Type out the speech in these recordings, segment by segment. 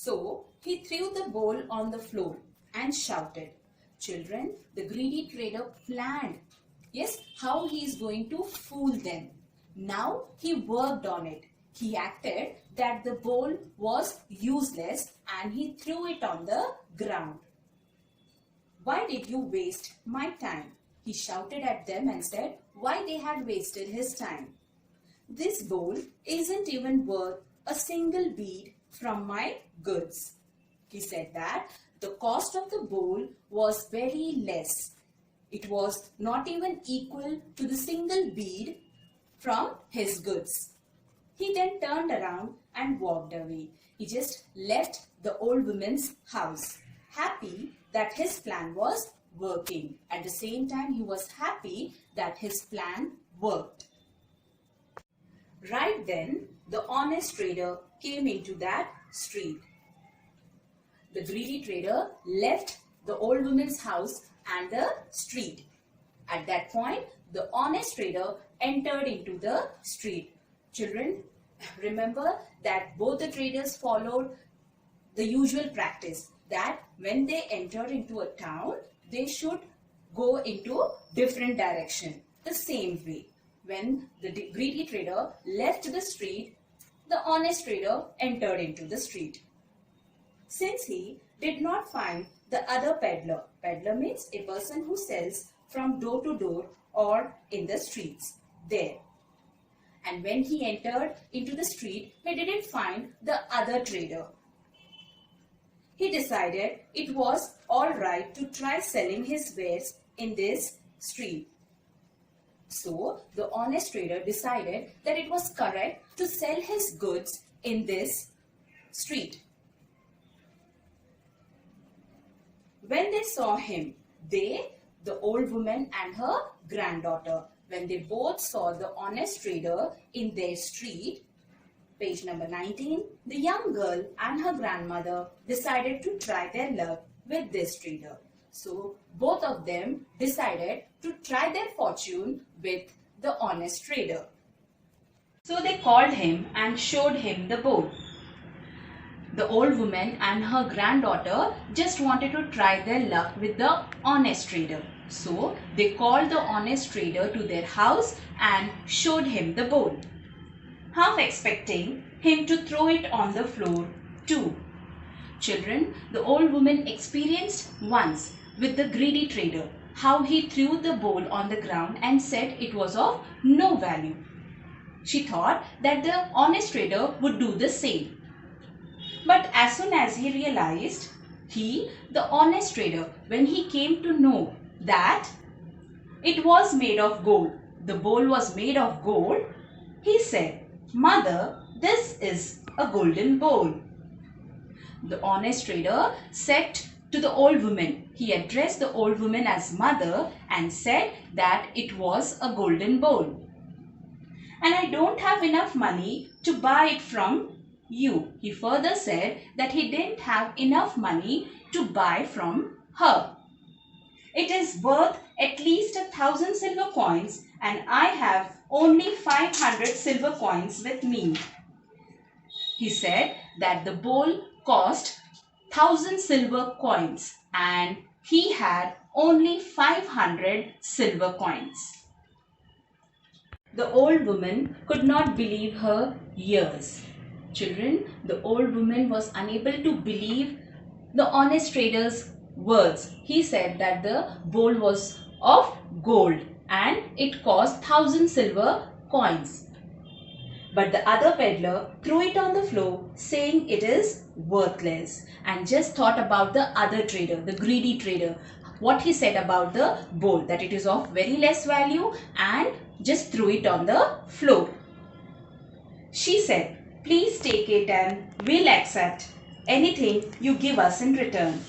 So he threw the bowl on the floor and shouted. Children, the greedy trader planned, yes, how he is going to fool them. Now he worked on it. He acted that the bowl was useless and he threw it on the ground. Why did you waste my time? He shouted at them and said why they had wasted his time. This bowl isn't even worth a single bead from my goods. He said that the cost of the bowl was very less. It was not even equal to the single bead from his goods. He then turned around and walked away. He just left the old woman's house, happy that his plan was working. At the same time, he was happy that his plan worked. Right then, the honest trader came into that street. The greedy trader left the old woman's house and the street. At that point, the honest trader entered into the street. Children, remember that both the traders followed the usual practice that when they enter into a town, they should go into different direction. The same way, when the greedy trader left the street, the honest trader entered into the street. Since he did not find the other peddler, peddler means a person who sells from door to door or in the streets, there. And when he entered into the street, he didn't find the other trader. He decided it was all right to try selling his wares in this street. So, the honest trader decided that it was correct to sell his goods in this street. When they saw him, the old woman and her granddaughter, when they both saw the honest trader in their street, page number 19, the young girl and her grandmother decided to try their luck with this trader. So, both of them decided to try their fortune with the honest trader. So, they called him and showed him the bowl. The old woman and her granddaughter just wanted to try their luck with the honest trader. So, they called the honest trader to their house and showed him the bowl, half expecting him to throw it on the floor too. Children, the old woman experienced once with the greedy trader how he threw the bowl on the ground and said it was of no value. She thought that the honest trader would do the same. But as soon as he realized, the honest trader, when he came to know that it was made of gold, the bowl was made of gold, he said, "Mother, this is a golden bowl." The honest trader said to the old woman, he addressed the old woman as mother and said that it was a golden bowl. "And I don't have enough money to buy it from you." He further said that he didn't have enough money to buy from her. "It is worth at least 1,000 silver coins and I have only 500 silver coins with me." He said that the bowl cost 1,000 silver coins and he had only 500 silver coins. The old woman could not believe her ears. Children, the old woman was unable to believe the honest trader's words. He said that the bowl was of gold and it cost 1,000 silver coins. But the other peddler threw it on the floor saying it is worthless and just thought about the other trader, the greedy trader. What he said about the bowl, that it is of very less value and just threw it on the floor. She said, "Please take it and we'll accept anything you give us in return."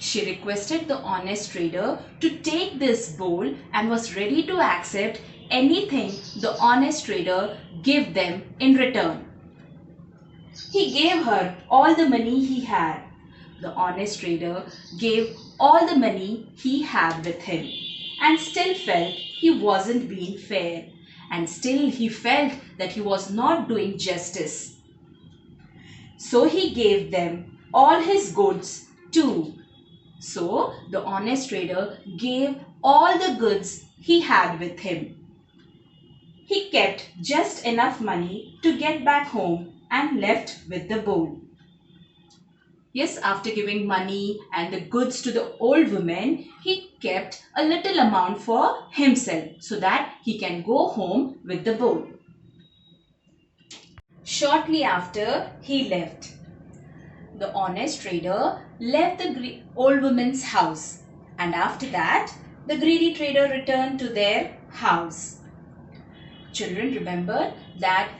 She requested the honest trader to take this bowl and was ready to accept anything the honest trader gave them in return. He gave her all the money he had. The honest trader gave all the money he had with him and still felt he wasn't being fair, and still he felt that he was not doing justice. So he gave them all his goods too. So the honest trader gave all the goods he had with him. He kept just enough money to get back home and left with the bowl. Yes, after giving money and the goods to the old woman, he kept a little amount for himself so that he can go home with the bowl. Shortly after he left, the honest trader left the old woman's house, and after that, the greedy trader returned to their house. Children, remember that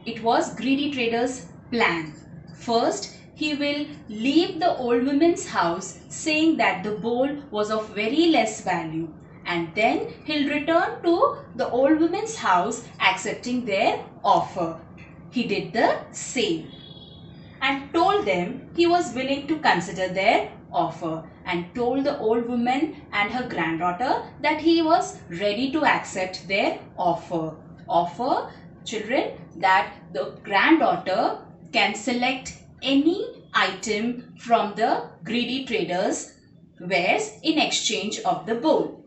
it was greedy trader's plan. First, he will leave the old woman's house saying that the bowl was of very less value, and then he'll return to the old woman's house accepting their offer. He did the same and told them he was willing to consider their offer, and told the old woman and her granddaughter that he was ready to accept their offer. Offer, children, that the granddaughter can select any item from the greedy trader's wares in exchange of the bowl,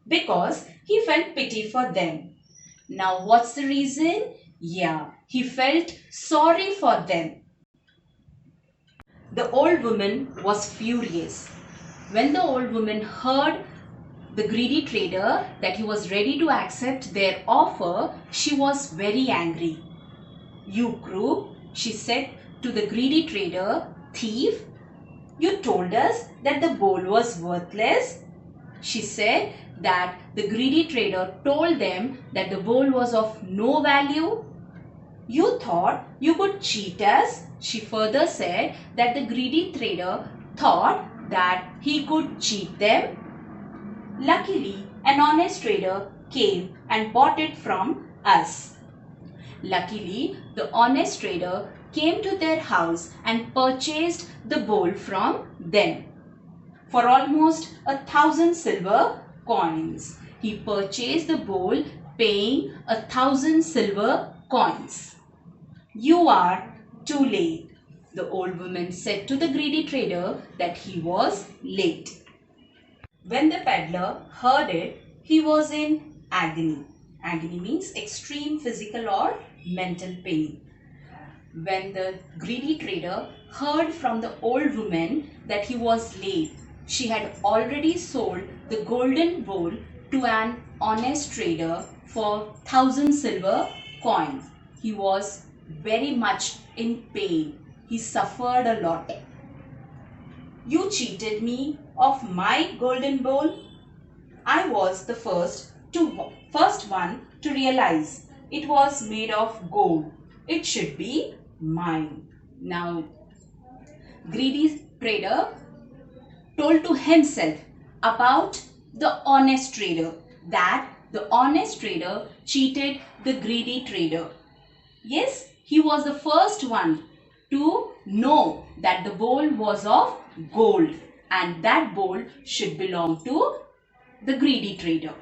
because he felt pity for them. Now what's the reason? Yeah, he felt sorry for them. The old woman was furious. When the old woman heard the greedy trader that he was ready to accept their offer, she was very angry. "You crook," she said to the greedy trader, "thief, you told us that the bowl was worthless." She said that the greedy trader told them that the bowl was of no value. "You thought you could cheat us." She further said that the greedy trader thought that he could cheat them. Luckily, an honest trader came and bought it from us. Luckily, the honest trader came to their house and purchased the bowl from them for almost 1,000 silver coins. He purchased the bowl paying 1,000 silver coins. "You are too late," the old woman said to the greedy trader that he was late. When the peddler heard it, he was in agony. Agony means extreme physical or mental pain. When the greedy trader heard from the old woman that he was late, she had already sold the golden bowl to an honest trader for 1,000 silver coins. He was very much in pain. He suffered a lot. "You cheated me of my golden bowl. I was the first one to realize it was made of gold. It should be mine." Now, greedy trader told to himself about the honest trader, that the honest trader cheated the greedy trader. Yes, he was the first one to know that the bowl was of gold and that bowl should belong to the greedy trader.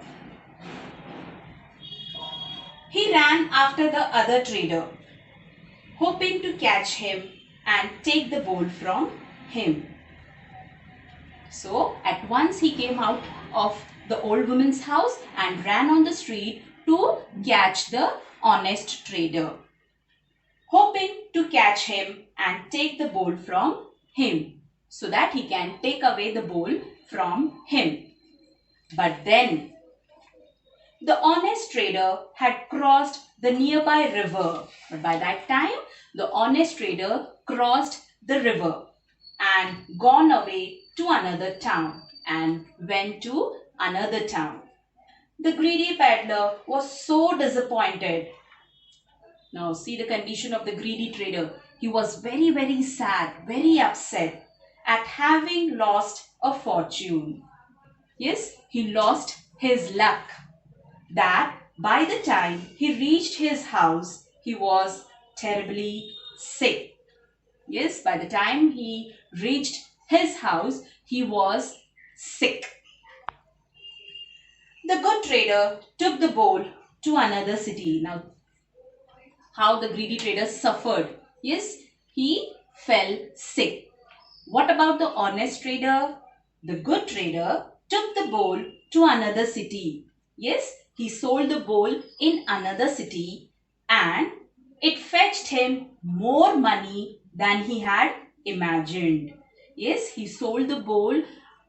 He ran after the other trader, hoping to catch him and take the bowl from him. So at once he came out of the old woman's house and ran on the street to catch the honest trader, hoping to catch him and take the bowl from him so that he can take away the bowl from him. But then the honest trader had crossed the nearby river. But by that time, the honest trader crossed the river and gone away to another town and went to another town. The greedy peddler was so disappointed. Now see the condition of the greedy trader. He was very, very sad, very upset at having lost a fortune. Yes, he lost his luck. That by the time he reached his house, he was terribly sick. Yes, by the time he reached his house, he was sick. The good trader took the bowl to another city. Now, how the greedy trader suffered. Yes, he fell sick. What about the honest trader? The good trader took the bowl to another city. Yes, he sold the bowl in another city and it fetched him more money than he had imagined. Yes, he sold the bowl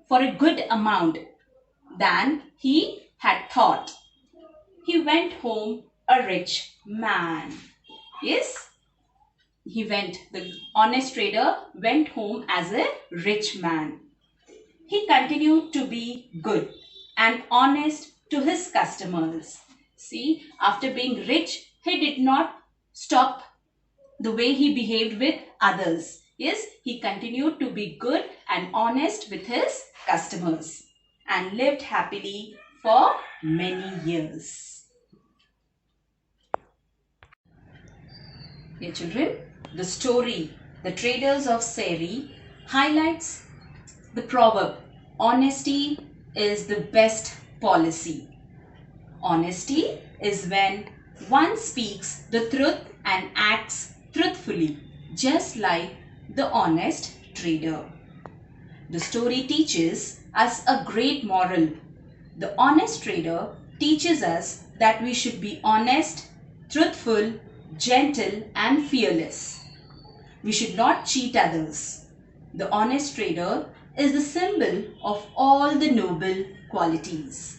for a good amount than he had thought. He went home a rich man. Yes, the honest trader went home as a rich man. He continued to be good and honest to his customers. See, after being rich, he did not stop the way he behaved with others. Yes, he continued to be good and honest with his customers and lived happily for many years. Dear children, the story, The Traders of Seri, highlights the proverb, honesty is the best policy. Honesty is when one speaks the truth and acts truthfully, just like the honest trader. The story teaches us a great moral. The honest trader teaches us that we should be honest, truthful, gentle and fearless. We should not cheat others. The honest trader is the symbol of all the noble qualities.